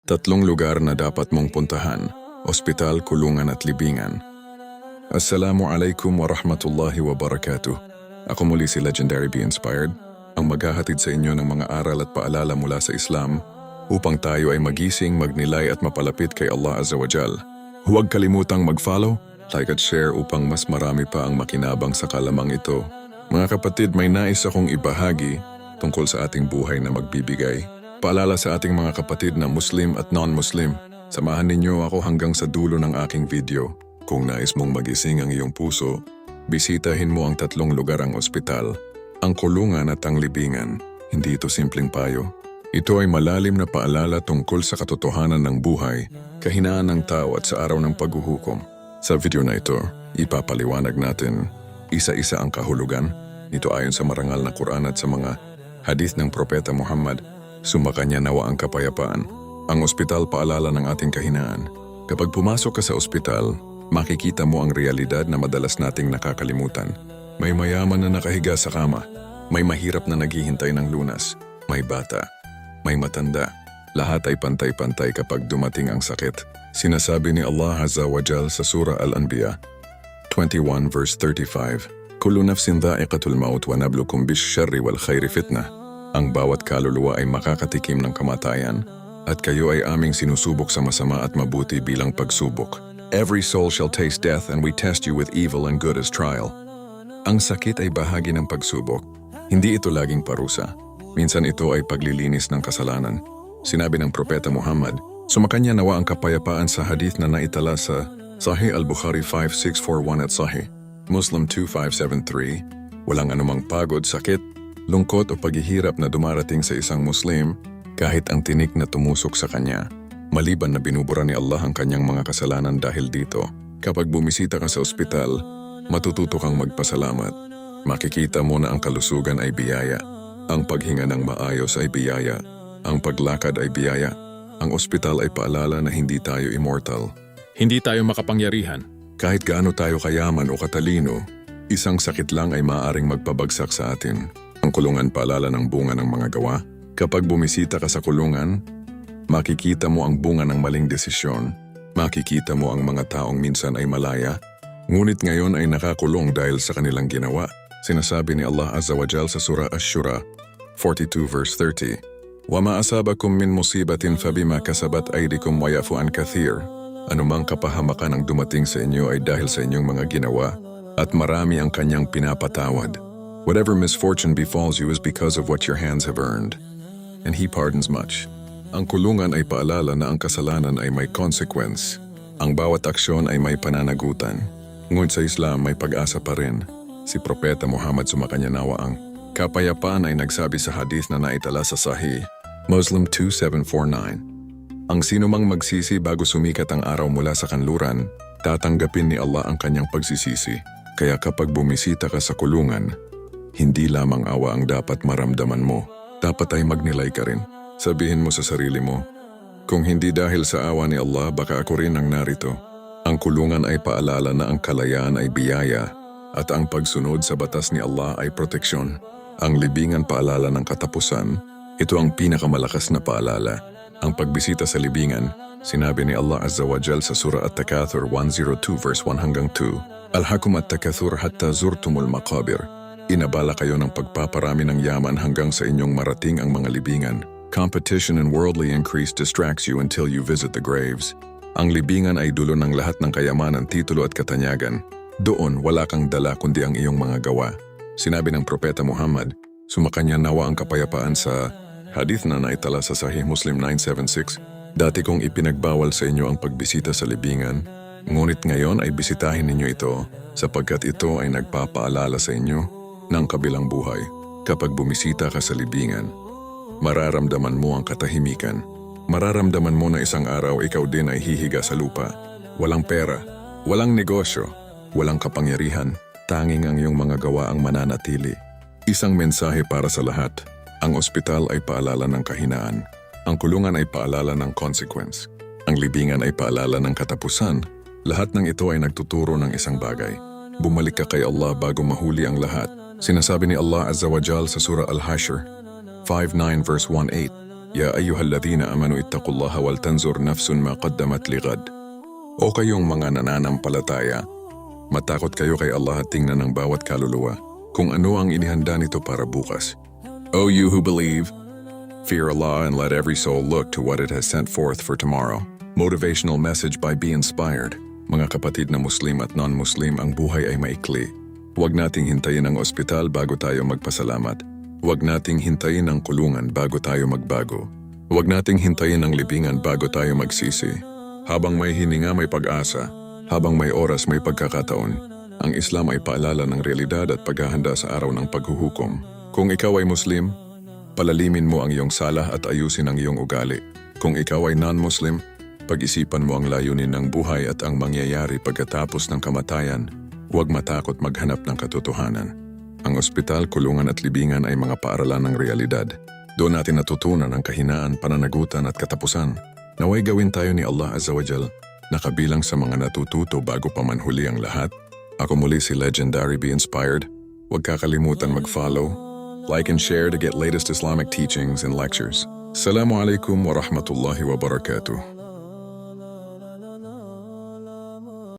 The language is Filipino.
Tatlong lugar na dapat mong puntahan: ospital, kulungan at libingan. Assalamualaikum warahmatullahi wabarakatuh. Ako muli si Legendary Be Inspired, ang maghahatid sa inyo ng mga aral at paalala mula sa Islam upang tayo ay magising, magnilay at mapalapit kay Allah Azza wa Jal. Huwag kalimutang mag-follow, like at share upang mas marami pa ang makinabang sa kalamang ito. Mga kapatid, may nais akong ibahagi tungkol sa ating buhay na magbibigay paalala sa ating mga kapatid na Muslim at non-Muslim. Samahan ninyo ako hanggang sa dulo ng aking video. Kung nais mong magising ang iyong puso, bisitahin mo ang tatlong lugar: ang ospital, ang kulungan at ang libingan. Hindi ito simpleng payo. Ito ay malalim na paalala tungkol sa katotohanan ng buhay, kahinaan ng tao at sa araw ng paghuhukom. Sa video na ito, ipapaliwanag natin isa-isa ang kahulugan nito ayon sa marangal na Quran at sa mga hadith ng Propeta Muhammad. Sumakanya nawa ang kapayapaan. Ang ospital, paalala ng ating kahinaan. Kapag pumasok ka sa ospital, makikita mo ang realidad na madalas nating nakakalimutan. May mayaman na nakahiga sa kama, may mahirap na naghihintay ng lunas, may bata, may matanda. Lahat ay pantay-pantay kapag dumating ang sakit. Sinasabi ni Allah Azza wa Jal sa Surah Al-Anbiya 21 verse 35, Kullu nafsin dha'iqatul maut wa nablukum bish-sharri wal khairi fitnah. Ang bawat kaluluwa ay makakatikim ng kamatayan, at kayo ay aming sinusubok sa masama at mabuti bilang pagsubok. Every soul shall taste death and we test you with evil and good as trial. Ang sakit ay bahagi ng pagsubok. Hindi ito laging parusa. Minsan ito ay paglilinis ng kasalanan. Sinabi ng Propeta Muhammad, sumakanya nawa ang kapayapaan sa hadith na naitala sa Sahih Al-Bukhari 5641 at Sahih Muslim 2573, walang anumang pagod, sakit, lungkot o paghihirap na dumarating sa isang Muslim kahit ang tinik na tumusok sa kanya, maliban na binubura ni Allah ang kanyang mga kasalanan dahil dito. Kapag bumisita ka sa ospital, matututo kang magpasalamat. Makikita mo na ang kalusugan ay biyaya, ang paghinga ng maayos ay biyaya, ang paglakad ay biyaya. Ang ospital ay paalala na hindi tayo immortal. Hindi tayo makapangyarihan. Kahit gaano tayo kayaman o katalino, isang sakit lang ay maaaring magpabagsak sa atin. Ang kulungan, paalala ng bunga ng mga gawa. Kapag bumisita ka sa kulungan, makikita mo ang bunga ng maling desisyon. Makikita mo ang mga taong minsan ay malaya, ngunit ngayon ay nakakulong dahil sa kanilang ginawa. Sinasabi ni Allah Azza wa Jal sa Surah Ash-Shura 42 verse 30, وَمَا أَصَابَكُم مِّن مُّصِيبَةٍ فَبِمَا كَسَبَتْ أَيْدِكُمْ وَيَعْفُو عَن كَثِيرٍ. Anumang kapahamakan ang dumating sa inyo ay dahil sa inyong mga ginawa, at marami ang kanyang pinapatawad. Whatever misfortune befalls you is because of what your hands have earned, and He pardons much. Ang kulungan ay paalala na ang kasalanan ay may consequence. Ang bawat aksyon ay may pananagutan. Ngunit sa Islam may pag-asa pa rin. Si Propeta Muhammad, sumakanya nawa ang kapayapaan, ay nagsabi sa hadith na naitala sa Sahih Muslim 2749, ang sinumang magsisi bago sumikat ang araw mula sa kanluran, tatanggapin ni Allah ang kanyang pagsisisi. Kaya kapag bumisita ka sa kulungan, hindi lamang awa ang dapat maramdaman mo, dapat ay magnilay ka rin. Sabihin mo sa sarili mo, kung hindi dahil sa awa ni Allah, baka ako rin ang narito. Ang kulungan ay paalala na ang kalayaan ay biyaya, at ang pagsunod sa batas ni Allah ay proteksyon. Ang libingan, paalala ng katapusan. Ito ang pinakamalakas na paalala. Ang pagbisita sa libingan, sinabi ni Allah Azza wa Jal sa Surah At-Takathur 102 verse 1-2, Alhakum at-takathur hatta zurtumul maqabir. Inabala kayo ng pagpaparami ng yaman hanggang sa inyong marating ang mga libingan. Competition and worldly increase distracts you until you visit the graves. Ang libingan ay dulo ng lahat ng kayamanan, titulo at katanyagan. Doon wala kang dala kundi ang iyong mga gawa. Sinabi ng Propeta Muhammad, sumakanya nawa ang kapayapaan, sa hadith na naitala sa Sahih Muslim 976, dati kong ipinagbawal sa inyo ang pagbisita sa libingan, ngunit ngayon ay bisitahin ninyo ito sapagkat ito ay nagpapaalala sa inyo ng kabilang buhay. Kapag bumisita ka sa libingan, mararamdaman mo ang katahimikan. Mararamdaman mo na isang araw ikaw din ay hihiga sa lupa. Walang pera, walang negosyo, walang kapangyarihan, tanging ang iyong mga gawa ang mananatili. Isang mensahe para sa lahat. Ang ospital ay paalala ng kahinaan. Ang kulungan ay paalala ng consequence. Ang libingan ay paalala ng katapusan. Lahat ng ito ay nagtuturo ng isang bagay. Bumalik ka kay Allah bago mahuli ang lahat. Sinasabi ni Allah Azza wa Jal sa Surah Al-Hashr 59 verse 18, Ya ayyuhalladhina amanu ittaqullaha wal tanzur nafsun ma qaddamat ligad. O kayong mga nananampalataya, matakot kayo kay Allah at tingnan ng bawat kaluluwa kung ano ang inihanda nito para bukas. O you who believe, fear Allah and let every soul look to what it has sent forth for tomorrow. Motivational message by Be Inspired. Mga kapatid na Muslim at non-Muslim, ang buhay ay maikli. Huwag nating hintayin ang ospital bago tayo magpasalamat. Huwag nating hintayin ang kulungan bago tayo magbago. Huwag nating hintayin ang libingan bago tayo magsisi. Habang may hininga may pag-asa, habang may oras may pagkakataon, ang Islam ay paalala ng realidad at paghahanda sa araw ng paghuhukom. Kung ikaw ay Muslim, palalimin mo ang iyong salah at ayusin ang iyong ugali. Kung ikaw ay non-Muslim, pag-isipan mo ang layunin ng buhay at ang mangyayari pagkatapos ng kamatayan. Huwag matakot maghanap ng katotohanan. Ang ospital, kulungan at libingan ay mga paaralan ng realidad. Doon natin natutunan ang kahinaan, pananagutan at katapusan. Naway gawin tayo ni Allah Azza wa Jal na kabilang sa mga natututo bago pa man huli ang lahat. Ako muli si Legendary Be Inspired. Huwag kakalimutan mag-follow, like and share to get latest Islamic teachings and lectures. Assalamu alaikum wa rahmatullahi wa barakatuh.